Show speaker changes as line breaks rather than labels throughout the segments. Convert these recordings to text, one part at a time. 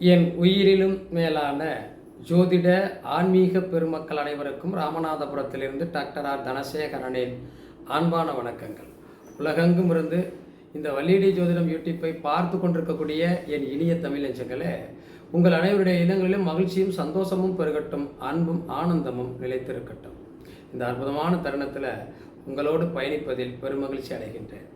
என் உயிரிலும் மேலான ஜோதிட ஆன்மீக பெருமக்கள் அனைவருக்கும் ராமநாதபுரத்திலிருந்து டாக்டர் ஆர் தனசேகரனின் அன்பான வணக்கங்கள். உலகெங்கும் இருந்து இந்த வள்ளியடி ஜோதிடம் யூடியூப்பை பார்த்து கொண்டிருக்கக்கூடிய என் இனிய தமிழ் நெஞ்சங்களே, உங்கள் அனைவருடைய இல்லங்களிலும் மகிழ்ச்சியும் சந்தோஷமும் பெருகட்டும், அன்பும் ஆனந்தமும் நிலைத்திருக்கட்டும். இந்த அற்புதமான தருணத்தில் உங்களோடு பயணிப்பதில் பெருமகிழ்ச்சி அடைகின்றேன்.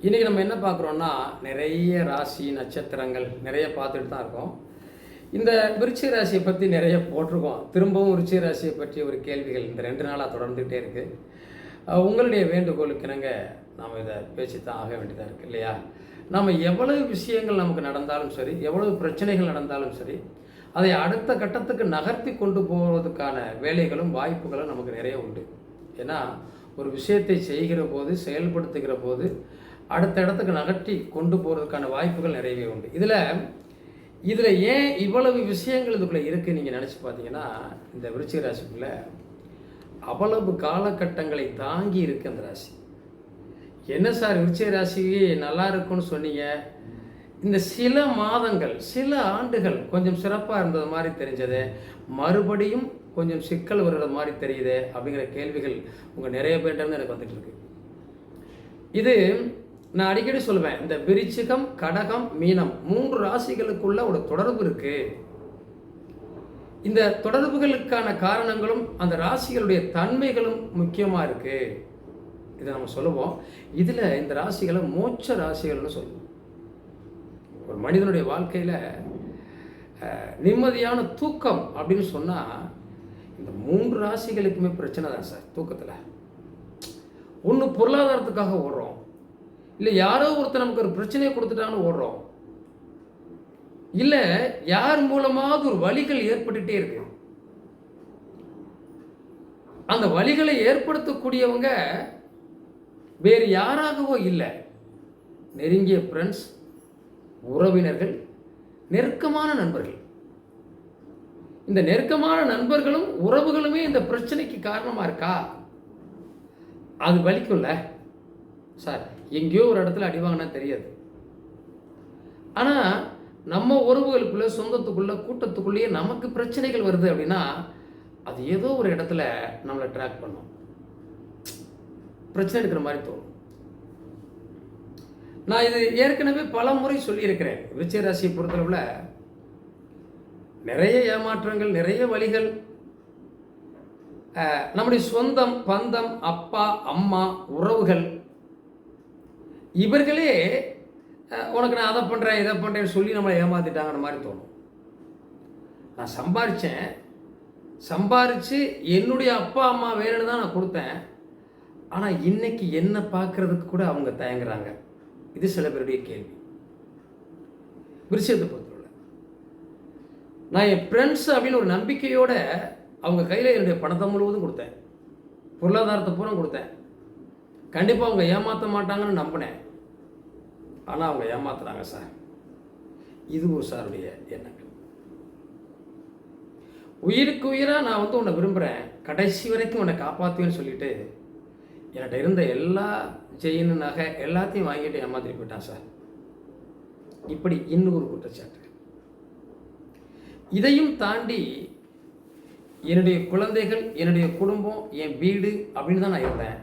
இன்றைக்கி நம்ம என்ன பார்க்குறோன்னா, நிறைய ராசி நட்சத்திரங்கள் நிறைய பார்த்துட்டு தான் இருக்கோம். இந்த விருச்சிக ராசியை பற்றி நிறைய போட்டிருக்கோம். திரும்பவும் விருச்சிக ராசியை பற்றிய ஒரு கேள்விகள் இந்த 2 நாளாக தொடர்ந்துகிட்டே இருக்குது. உங்களுடைய வேண்டுகோளுக்கு இணங்க நாம் இதை பேசி தான் ஆக வேண்டியதாக இருக்குது இல்லையா? நம்ம எவ்வளவு விஷயங்கள் நமக்கு நடந்தாலும் சரி, எவ்வளவு பிரச்சனைகள் நடந்தாலும் சரி, அதை அடுத்த கட்டத்துக்கு நகர்த்தி கொண்டு போவதற்கான வேலைகளும் வாய்ப்புகளும் நமக்கு நிறைய உண்டு. ஏன்னா ஒரு விஷயத்தை செய்கிற போது, செயல்படுத்துகிற போது அடுத்த இடத்துக்கு நகர்த்தி கொண்டு போகிறதுக்கான வாய்ப்புகள் நிறையவே உண்டு. இதில் ஏன் இவ்வளவு விஷயங்கள் இதுக்குள்ளே இருக்குது நீங்கள் நினச்சி பார்த்தீங்கன்னா, இந்த விருச்சிக ராசிக்குள்ளே அவ்வளவு காலகட்டங்களை தாங்கி இருக்குது அந்த ராசி. என்ன சார் விருச்சிக ராசி நல்லா இருக்குன்னு சொன்னீங்க, இந்த சில மாதங்கள் சில ஆண்டுகள் கொஞ்சம் சிறப்பாக இருந்தது மாதிரி தெரிஞ்சது, மறுபடியும் கொஞ்சம் சிக்கல் வருகிற மாதிரி தெரியுது அப்படிங்கிற கேள்விகள் உங்கள் நிறைய பேர்கிட்ட எனக்கு வந்துட்டு இருக்கு. இது நான் அடிக்கடி சொல்லுவேன், இந்த விருச்சிகம், கடகம், மீனம் 3 ராசிகளுக்குள்ள ஒரு தொடர்பு இருக்கு. இந்த தொடர்புகளுக்கான காரணங்களும் அந்த ராசிகளுடைய தன்மைகளும் முக்கியமாக இருக்கு. இதை நம்ம சொல்லுவோம். இதில் இந்த ராசிகளை மோட்ச ராசிகள்னு சொல்லுவோம். ஒரு மனிதனுடைய வாழ்க்கையில் நிம்மதியான தூக்கம் அப்படின்னு சொன்னால் இந்த 3 ராசிகளுக்குமே பிரச்சனை தான் சார். தூக்கத்தில் ஒன்று பொருளாதாரத்துக்காக ஓடுறோம், இல்லை யாரோ ஒருத்தர் நமக்கு ஒரு பிரச்சனையை கொடுத்துட்டான்னு ஓடுறோம், இல்லை யார் மூலமாவது ஒரு வலிகள் ஏற்பட்டுட்டே இருக்கு. அந்த வலிகளை ஏற்படுத்தக்கூடியவங்க வேறு யாராகவோ இல்லை, நெருங்கிய ஃப்ரெண்ட்ஸ், உறவினர்கள், நெருக்கமான நண்பர்கள். இந்த நெருக்கமான நண்பர்களும் உறவுகளுமே இந்த பிரச்சனைக்கு காரணமாக இருக்கா? அது வலிக்கும்ல சார். எங்கேயோ ஒரு இடத்துல அடி வாங்கினா தெரியாது. ஆனால் நம்ம உறவுகளுக்குள்ளே, சொந்தத்துக்குள்ளே, கூட்டத்துக்குள்ளேயே நமக்கு பிரச்சனைகள் வருது அப்படின்னா அது ஏதோ ஒரு இடத்துல நம்மளை ட்ராக் பண்ணும், பிரச்சனை இருக்கிற மாதிரி தோணும். நான் இது ஏற்கனவே பல முறை சொல்லியிருக்கிறேன். விருச்சிக ராசியை பொறுத்தளவில் நிறைய ஏமாற்றங்கள், நிறைய வழிகள். நம்முடைய சொந்தம், பந்தம், அப்பா, அம்மா, உறவுகள், இவர்களே உனக்கு நான் அதை பண்ணுறேன், இதை பண்ணுறேன்னு சொல்லி நம்மளை ஏமாற்றிட்டாங்கிற மாதிரி தோணும். நான் சம்பாரித்து என்னுடைய அப்பா அம்மா வேணும்னு தான் நான் கொடுத்தேன். ஆனால் இன்னைக்கு என்னை பார்க்குறதுக்கு கூட அவங்க தயங்குறாங்க. இது சில பேருடைய கேள்வி. விருச்சிகத்தை பொறுத்தவரை நான் என் ஃப்ரெண்ட்ஸ் அப்படின்னு ஒரு நம்பிக்கையோட அவங்க கையில் என்னுடைய பணத்தை முழுவதும் கொடுத்தேன், பொருளாதாரத்தை பூரா கொடுத்தேன். கண்டிப்பாக அவங்க ஏமாற்ற மாட்டாங்கன்னு நம்பினேன். ஆனால் அவங்க ஏமாத்துறாங்க சார். இது ஒரு சாருடைய எண்ணங்கள். உயிருக்கு உயிராக நான் உன்னை விரும்புகிறேன், கடைசி வரைக்கும் உன்னை காப்பாற்றுவேன்னு சொல்லிட்டு என்கிட்ட இருந்த எல்லா செயின், நகை எல்லாத்தையும் வாங்கிட்டு ஏமாத்திட்டு போயிட்டான் சார். இப்படி இன்னொரு குற்றச்சாட்டு. இதையும் தாண்டி என்னுடைய குழந்தைகள், என்னுடைய குடும்பம், என் வீடு அப்படின்னு தான் நான் இருந்தேன்,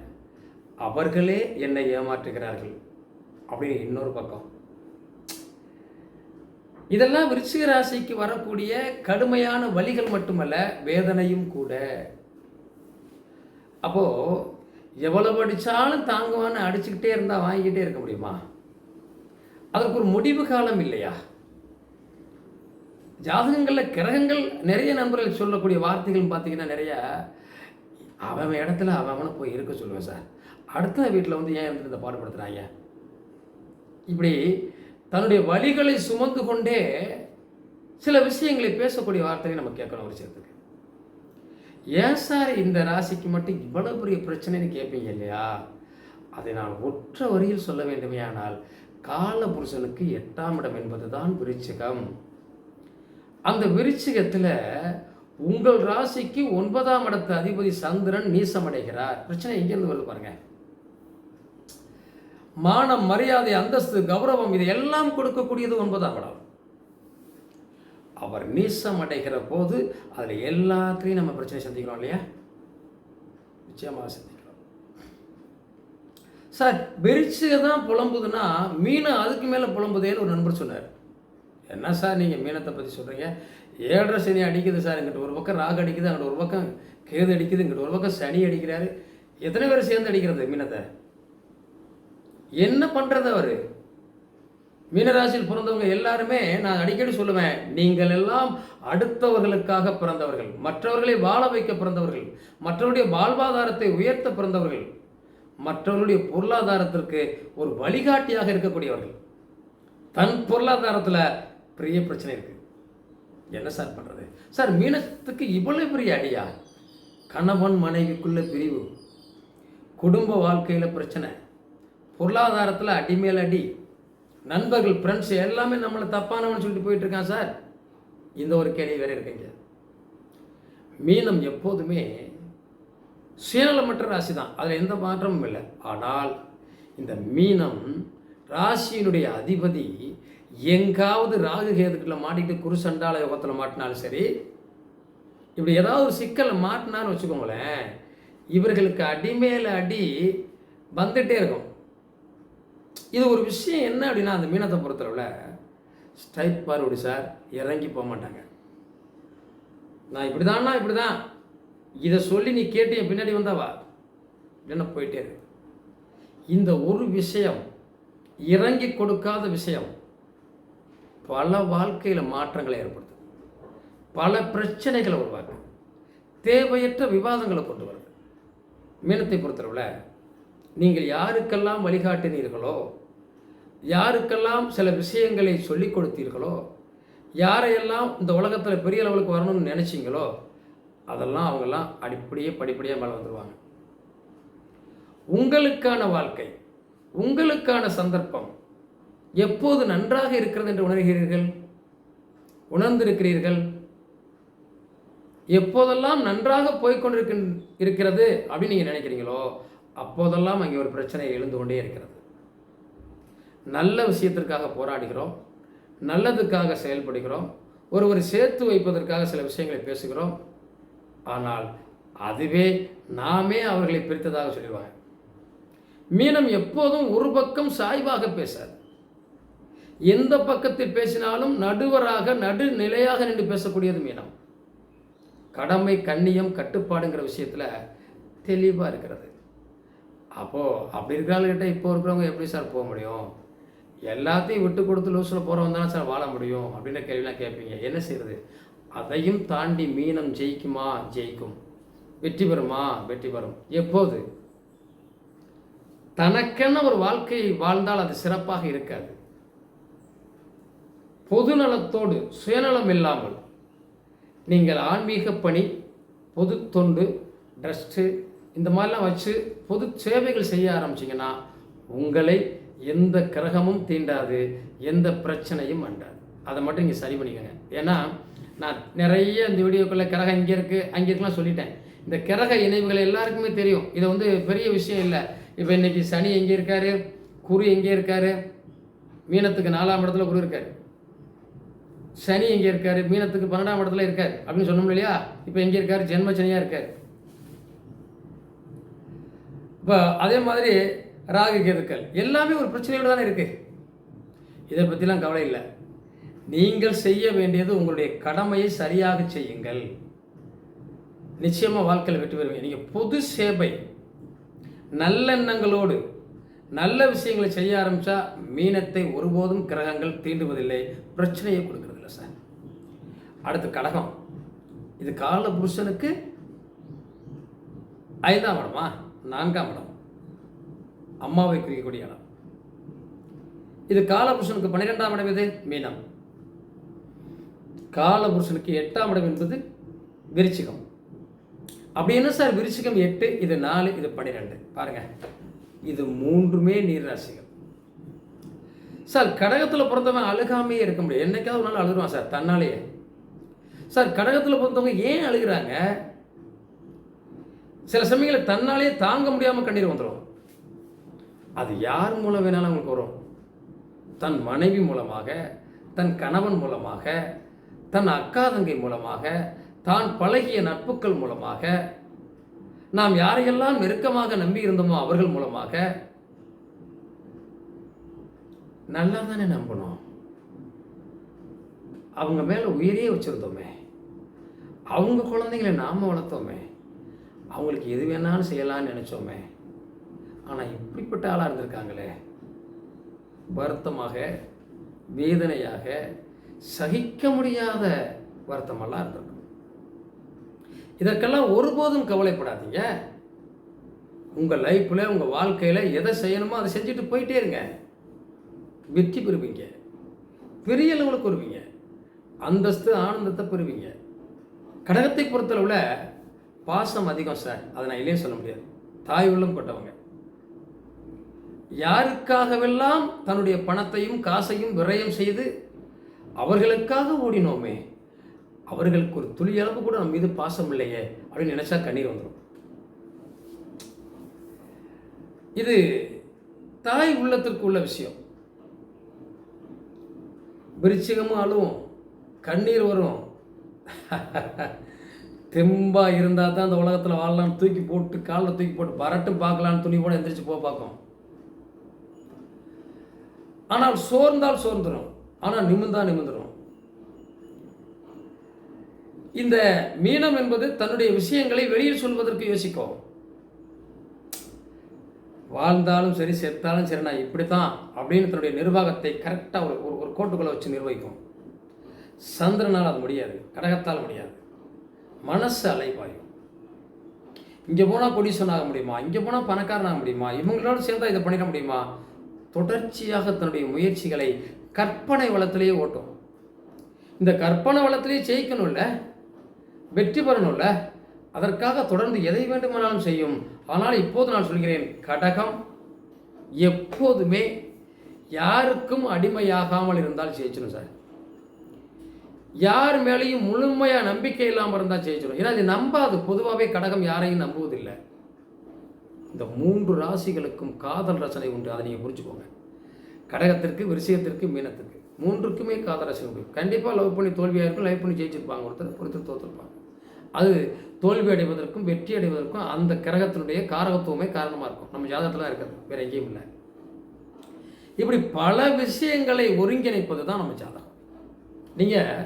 அவர்களே என்னை ஏமாற்றுகிறார்கள் அப்படின்னு இன்னொரு பக்கம். இதெல்லாம் விருச்சிக ராசிக்கு வரக்கூடிய கடுமையான வலிகள் மட்டுமல்ல, வேதனையும் கூட. அப்போ எவ்வளவு அடித்தாலும் தாங்குவான்னு அடிச்சுக்கிட்டே இருந்தால் வாங்கிக்கிட்டே இருக்க முடியுமா? அதற்கு ஒரு முடிவு காலம் இல்லையா? ஜாதகங்களில் கிரகங்கள் நிறைய நண்பர்கள் சொல்லக்கூடிய வார்த்தைகள் பார்த்தீங்கன்னா நிறைய, அவன் இடத்துல அவனை போய் இருக்க சொல்லுவேன் சார், அடுத்த வீட்டில் ஏன் இருந்துட்டு இந்த பாடுபடுத்துகிறாங்க, இப்படி தன்னுடைய வலிகளை சுமந்து கொண்டே சில விஷயங்களை பேசக்கூடிய வார்த்தைகளை நம்ம கேட்கணும். ஒரு சேர்த்துக்கு ஏன் சார் இந்த ராசிக்கு மட்டும் இவ்வளவு பெரிய பிரச்சனைன்னு கேட்பீங்க இல்லையா? அதை நான் ஒற்ற வரியில் சொல்ல வேண்டுமே ஆனால், கால புருஷனுக்கு 8ஆம் இடம் என்பது தான் விருச்சிகம். அந்த விருச்சிகத்தில் உங்கள் ராசிக்கு 9ஆம் இடத்து அதிபதி சந்திரன் நீசமடைகிறார். பிரச்சனை எங்கேருந்து வருது பாருங்க. மானம், மரியாதை, அந்தஸ்து, கௌரவம் இது எல்லாம் கொடுக்கக்கூடியது 9ஆம் இடம். அவர் நீசம் அடைகிற போது அதில் எல்லாத்துலேயும் நம்ம பிரச்சனை சந்திக்கிறோம் இல்லையா? நிச்சயமாக சந்திக்கிறோம். சார் விரிச்சிக தான் புலம்புதுன்னா மீனை அதுக்கு மேலே புலம்புதேன்னு ஒரு நண்பர் சொன்னார். என்ன சார் நீங்கள் மீனத்தை பற்றி சொல்கிறீங்க? 7.5 சனி அடிக்குது சார், இங்கிட்ட ஒரு பக்கம் ராகு அடிக்குது, அங்கிட்ட ஒரு பக்கம் கேது அடிக்குது, இங்கிட்ட ஒரு பக்கம் சனி அடிக்கிறாரு. எத்தனை பேர் சேர்ந்து அடிக்கிறது மீனத்தை? என்ன பண்ணுறது? அவர் மீனராசியில் பிறந்தவங்க எல்லாருமே, நான் அடிக்கடி சொல்லுவேன், நீங்கள் எல்லாம் அடுத்தவர்களுக்காக பிறந்தவர்கள், மற்றவர்களை வாழ வைக்க பிறந்தவர்கள், மற்றவருடைய வாழ்வாதாரத்தை உயர்த்த பிறந்தவர்கள், மற்றவருடைய பொருளாதாரத்திற்கு ஒரு வழிகாட்டியாக இருக்கக்கூடியவர்கள். தன் பொருளாதாரத்தில் பெரிய பிரச்சனை இருக்குது. என்ன சார் பண்ணுறது? சார் மீனத்துக்கு இவ்வளோ பெரிய அடியா? கணவன் மனைவிக்குள்ள பிரிவு, குடும்ப வாழ்க்கையில் பிரச்சனை, பொருளாதாரத்தில் அடிமேல் அடி, நண்பர்கள் ஃப்ரெண்ட்ஸ் எல்லாமே நம்மளை தப்பானவன்னு சொல்லிட்டு போயிட்டு இருக்கான் சார். இந்த ஒரு கேள்வி வேறு இருக்குங்க. மீனம் எப்போதுமே சுயநலமற்ற ராசி தான், அதில் எந்த மாற்றமும் இல்லை. ஆனால் இந்த மீனம் ராசியினுடைய அதிபதி எங்காவது ராகு கேதுக்குள்ள மாட்டிக்கிட்டு குரு சண்டால யோகத்தில் மாட்டினாலும் சரி, இப்படி ஏதாவது ஒரு சிக்கலை மாட்டினான்னு வச்சுக்கோங்களேன், இவர்களுக்கு அடிமேல அடி வந்துட்டே இருக்கும். இது ஒரு விஷயம் என்ன அப்படின்னா, அந்த மீனத்தை பொறுத்தளவில் ஸ்ட்ரைட் ஃபார்வர்டு சார், இறங்கி போக மாட்டாங்க. நான் இப்படி தான் இதை சொல்லி நீ கேட்டு என் பின்னாடி வந்தாவா இல்லைன்னா போயிட்டே இருக்கு. இந்த ஒரு விஷயம், இறங்கி கொடுக்காத விஷயம் பல வாழ்க்கையில் மாற்றங்களை ஏற்படுத்தும், பல பிரச்சனைகளை உருவாக்கும், தேவையற்ற விவாதங்களை கொண்டு வருது. மீனத்தை பொறுத்தளவில் நீங்கள் யாருக்கெல்லாம் வழிகாட்டினீர்களோ, யாருக்கெல்லாம் சில விஷயங்களை சொல்லிக் கொடுத்தீர்களோ, யாரையெல்லாம் இந்த உலகத்தில் பெரிய லெவலுக்கு வரணும்னு நினச்சிங்களோ, அதெல்லாம் அவங்கெல்லாம் படிப்படியாக மேலே வந்துடுவாங்க. உங்களுக்கான வாழ்க்கை, உங்களுக்கான சந்தர்ப்பம் எப்போது நன்றாக இருக்கிறது என்று உணர்கிறீர்கள், உணர்ந்திருக்கிறீர்கள், எப்போதெல்லாம் நன்றாக போய்கொண்டிருக்கிறது அப்படின்னு நீங்கள் நினைக்கிறீங்களோ, அப்போதெல்லாம் அங்கே ஒரு பிரச்சனை எழுந்து கொண்டே இருக்கிறது. நல்ல விஷயத்திற்காக போராடுகிறோம், நல்லதுக்காக செயல்படுகிறோம், ஒருவர் சேர்த்து வைப்பதற்காக சில விஷயங்களை பேசுகிறோம். ஆனால் அதுவே நாமே அவர்களை பிரித்ததாக சொல்லிடுவாங்க. மீனம் எப்போதும் ஒரு பக்கம் சாய்வாக பேசாது. எந்த பக்கத்தில் பேசினாலும் நடுவராக நடுநிலையாக நின்று பேசக்கூடியது மீனம். கடமை, கண்ணியம், கட்டுப்பாடுங்கிற விஷயத்தில் தெளிவாக இருக்கிறது. அப்போது அப்படி இருக்கிறவங்ககிட்ட இப்போ இருக்கிறவங்க எப்படி சார் போக முடியும்? எல்லாத்தையும் விட்டு கொடுத்து லூஸில் போகிறவங்க தானே சார் வாழ முடியும் அப்படின்ற கேள்விலாம் கேட்பீங்க. என்ன செய்கிறது? அதையும் தாண்டி மீனம் ஜெயிக்குமா? ஜெயிக்கும். வெற்றி பெறுமா? வெற்றி பெறும். எப்போது? தனக்கென ஒரு வாழ்க்கையை வாழ்ந்தால் அது சிறப்பாக இருக்காது. பொதுநலத்தோடு சுயநலம் இல்லாமல் நீங்கள் ஆன்மீக பணி, பொது தொண்டு, ட்ரஸ்ட்டு இந்த மாதிரிலாம் வச்சு பொது சேவைகள் செய்ய ஆரம்பிச்சிங்கன்னா உங்களை எந்த கிரகமும் தீண்டாது, எந்த பிரச்சனையும் அண்டாது. அதை மட்டும் இங்கே சரி பண்ணிக்கோங்க. ஏன்னா நான் நிறைய இந்த வீடியோக்குள்ளே கிரகம் இங்கே இருக்குது அங்கே இருக்கலாம் சொல்லிட்டேன். இந்த கிரக இணைவுகள் எல்லாருக்குமே தெரியும். இது பெரிய விஷயம் இல்லை. இப்போ இன்றைக்கி சனி எங்கே இருக்கார், குரு எங்கே இருக்கார், மீனத்துக்கு 4ஆம் இடத்துல குரு இருக்கார், சனி எங்கே இருக்கார், மீனத்துக்கு 12ஆம் இடத்துல இருக்கார் அப்படின்னு சொன்னோம் இல்லையா? இப்போ எங்கே இருக்கார்? ஜென்ம சனியாக இருக்கார். இப்போ அதே மாதிரி ராகு கேதுக்கள் எல்லாமே ஒரு பிரச்சனையோடு தானே இருக்குது. இதை பற்றிலாம் கவலை இல்லை. நீங்கள் செய்ய வேண்டியது உங்களுடைய கடமையை சரியாக செய்யுங்கள். நிச்சயமாக வாழ்க்கையில் வெற்றி பெறுவீங்க. நீங்கள் பொது சேவை, நல்லெண்ணங்களோடு நல்ல விஷயங்களை செய்ய ஆரம்பித்தா மீனத்தை ஒருபோதும் கிரகங்கள் தீண்டுவதில்லை, பிரச்சனையை கொடுக்கறதில்லை சார். அடுத்து கடகம். இது கால புருஷனுக்கு 5ஆம் இடமா 4ஆம் இடம், அம்மாவை குறிக்கக்கூடிய இடம். இது காலபுருஷனுக்கு 12ஆம் இடம். இது மீனம். காலபுருஷனுக்கு 8ஆம் இடம் என்பது விருச்சிகம். அப்படி என்ன சார்? விருச்சிகம் 8, இது 4, இது 12. பாருங்க, இது 3மே நீர் ராசிகள் சார். கடகத்தில் பிறந்தவன் அழுகாமையே இருக்க முடியும். என்னைக்காவது ஒரு நாள் அழுகுவான் சார் தன்னாலேயே. சார் கடகத்தில் பிறந்தவங்க ஏன் அழுகிறாங்க? சில சமயங்களில் தன்னாலேயே தாங்க முடியாமல் கண்ணீர் வந்துடும். அது யார் மூலம் வேணாலும் அவங்களுக்கு வரும். தன் மனைவி மூலமாக, தன் கணவன் மூலமாக, தன் அக்கா தங்கை மூலமாக, தான் பழகிய நட்புக்கள் மூலமாக, நாம் யாரையெல்லாம் நெருக்கமாக நம்பி இருந்தோமோ அவர்கள் மூலமாக நல்லா தானே நம்பணும். அவங்க மேலே உயிரே வச்சுருந்தோமே, அவங்க குழந்தைங்களை நாம் வளர்த்தோமே, அவங்களுக்கு எது வேணாலும் செய்யலான்னு நினச்சோமே. ஆனால் இப்படிப்பட்ட ஆளாக இருந்திருக்காங்களே, வருத்தமாக, வேதனையாக, சகிக்க முடியாத வருத்தமெல்லாம் இருந்திருக்கும். இதற்கெல்லாம் ஒருபோதும் கவலைப்படாதீங்க. உங்கள் லைஃப்பில், உங்கள் வாழ்க்கையில் எதை செய்யணுமோ அதை செஞ்சுட்டு போயிட்டே இருங்க. வெற்றி பெறுவீங்க, பெரிய லெவலுக்கு வருவீங்க, அந்தஸ்து ஆனந்தத்தை பெறுவீங்க. கடகத்தை பொறுத்தளவில் பாசம் அதிகம் சார், அதை நான் இல்லையே சொல்ல முடியாது. தாய் உள்ளம் கொண்டவங்க. யாருக்காகவெல்லாம் தன்னுடைய பணத்தையும் காசையும் விரயம் செய்து அவர்களுக்காக ஓடினோமே, அவர்களுக்கு ஒரு துளியளவு கூட நம்ம மீது பாசம் இல்லையே அப்படின்னு நினைச்சா கண்ணீர் வந்துடும். இது தாய் உள்ளத்திற்கு உள்ள விஷயம். விருச்சிகமும் அழுவும், கண்ணீர் வரும். தெம்பா இருந்தால் தான் அந்த உலகத்தில் வாழலான்னு தூக்கி போட்டு, காலில் தூக்கி போட்டு பரட்டும் பார்க்கலான்னு துணி கூட எந்திரிச்சு பார்க்கும். ஆனால் சோர்ந்தால் சோர்ந்துடும், ஆனால் நிமிர்ந்துடும். இந்த மீனம் என்பது தன்னுடைய விஷயங்களை வெளியில் சொல்வதற்கு யோசிக்கும். வாழ்ந்தாலும் சரி, செத்தாலும் சரி, நான் இப்படித்தான் அப்படின்னு தன்னுடைய நிர்வாகத்தை கரெக்டாக ஒரு கோட்டுக்குள்ளே வச்சு நிர்வகிக்கும். சந்திரனால் அது முடியாது, கடகத்தால் முடியாது. மனசு அலைபாயும். இங்கே போனால் கோடீஸ்வரன் ஆக முடியுமா, இங்கே போனால் பணக்காரன் ஆக முடியுமா, இவங்களோட சேர்ந்தா இதை பண்ணிட முடியுமா, தொடர்ச்சியாக தன்னுடைய முயற்சிகளை கற்பனை வளத்திலேயே ஓட்டும். இந்த கற்பனை வளத்திலேயே ஜெயிக்கணும்ல, வெற்றி பெறணும்ல, அதற்காக தொடர்ந்து எதை வேண்டுமானாலும் செய்யும். ஆனால் இப்போது நான் சொல்கிறேன், கடகம் எப்போதுமே யாருக்கும் அடிமையாகாமல் இருந்தால் ஜெயிச்சிடும் சார். யார் மேலேயும் முழுமையாக நம்பிக்கை இல்லாமல் இருந்தால் ஜெயிச்சிடும். ஏன்னா இது நம்பாது. பொதுவாகவே கடகம் யாரையும் நம்புவதில்லை. இந்த 3 ராசிகளுக்கும் காதல் ரசனை உண்டு, அதை நீங்கள் புரிஞ்சுக்கோங்க. கடகத்திற்கு, விருச்சிகத்திற்கு, மீனத்துக்கு 3க்குமே காதல் ரசனை உண்டு. கண்டிப்பாக லவ் பண்ணி தோல்வியாக இருக்கும், லைவ் பண்ணி ஜெயிச்சிருப்பாங்க, ஒருத்தர் தோற்றுருப்பாங்க. அது தோல்வி அடைவதற்கும் வெற்றி அடைவதற்கும் அந்த கிரகத்தினுடைய காரகத்துவமே காரணமாக இருக்கும். நம்ம ஜாதகத்தில் இருக்கிறது, வேறு எங்கேயும் இல்லை. இப்படி பல விஷயங்களை ஒருங்கிணைப்பது தான் நம்ம ஜாதகம். நீங்கள்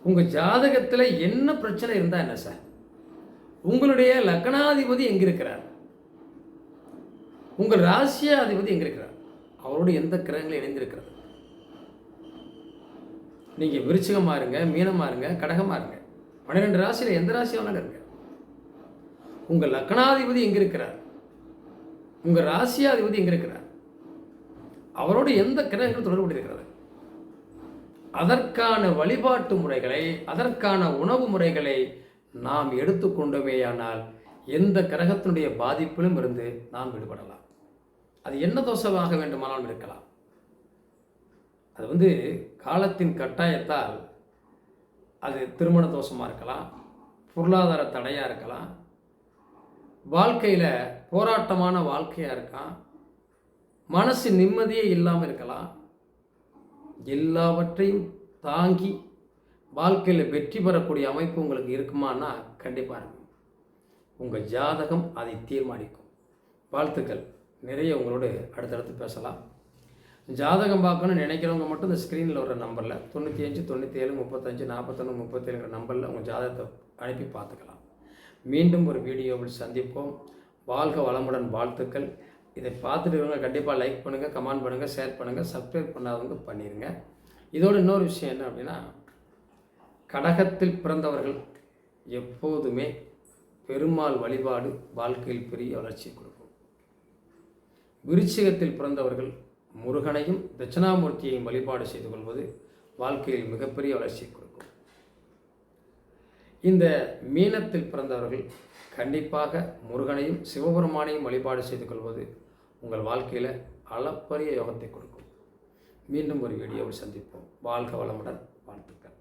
உங்கள் ஜாதகத்தில் என்ன பிரச்சனை இருந்தால் என்ன சார், உங்களுடைய லக்னாதிபதி எங்கே இருக்கிறார், உங்கள் ராசியாதிபதி எங்கே இருக்கிறார், அவரோடு எந்த கிரகங்கள் இணைந்திருக்கிறது. நீங்கள் விருச்சிகமாக இருங்க, மீனமாக இருங்க, கடகமாக இருங்க, 12 ராசியில் எந்த ராசி வேணாலும் இருங்க, உங்கள் லக்னாதிபதி எங்கே இருக்கிறார், உங்கள் ராசியாதிபதி எங்கே இருக்கிறார், அவரோடு எந்த கிரகங்கள் தொடர்பு இருக்கிறது. அதற்கான வழிபாட்டு முறைகளை, அதற்கான உணவு முறைகளை நாம் எடுத்துக்கொண்டோமேயானால் எந்த கிரகத்தினுடைய பாதிப்பிலும் இருந்து நாம் விடுபடலாம். அது என்ன தோஷமாக வேண்டுமானாலும் இருக்கலாம். அது காலத்தின் கட்டாயத்தால் அது திருமண தோஷமாக இருக்கலாம், பொருளாதார தடையாக இருக்கலாம், வாழ்க்கையில் போராட்டமான வாழ்க்கையாக இருக்கலாம், மனசு நிம்மதியே இல்லாமல் இருக்கலாம். எல்லாவற்றையும் தாங்கி வாழ்க்கையில் வெற்றி பெறக்கூடிய அமைப்பு உங்களுக்கு இருக்குமானா கண்டிப்பாக இருக்கும். உங்கள் ஜாதகம் அதை தீர்மானிக்கும். வாழ்த்துக்கள். நிறைய உங்களோடு அடுத்தடுத்து பேசலாம். ஜாதகம் பார்க்கணும்னு நினைக்கிறவங்க மட்டும் இந்த ஸ்க்ரீனில் வர நம்பரில் 95 97 35 41 37 நம்பரில் உங்கள் ஜாதகத்தை அனுப்பி பார்த்துக்கலாம். மீண்டும் ஒரு வீடியோவில் சந்திப்போம். வாழ்க வளமுடன். வாழ்த்துக்கள். இதை பார்த்துட்டு இருக்கவங்க கண்டிப்பாக லைக் பண்ணுங்கள், கமெண்ட் பண்ணுங்கள், ஷேர் பண்ணுங்கள், சப்ஸ்கிரைப் பண்ணாதவங்க பண்ணிடுங்க. இதோடு இன்னொரு விஷயம் என்ன அப்படின்னா, கடகத்தில் பிறந்தவர்கள் எப்போதுமே பெருமாள் வழிபாடு வாழ்க்கையில் பெரிய வளர்ச்சி கொடுக்கும். விருச்சிகத்தில் பிறந்தவர்கள் முருகனையும் தட்சிணாமூர்த்தியையும் வழிபாடு செய்து கொள்வது வாழ்க்கையில் மிகப்பெரிய வளர்ச்சியை கொடுக்கும். இந்த மீனத்தில் பிறந்தவர்கள் கண்டிப்பாக முருகனையும் சிவபெருமானையும் வழிபாடு செய்து கொள்வது உங்கள் வாழ்க்கையில் அளப்பரிய யோகத்தை கொடுக்கும். மீண்டும் ஒரு வீடியோவில் சந்திப்போம். வாழ்க வளமுடன். வாழ்த்துக்கள்.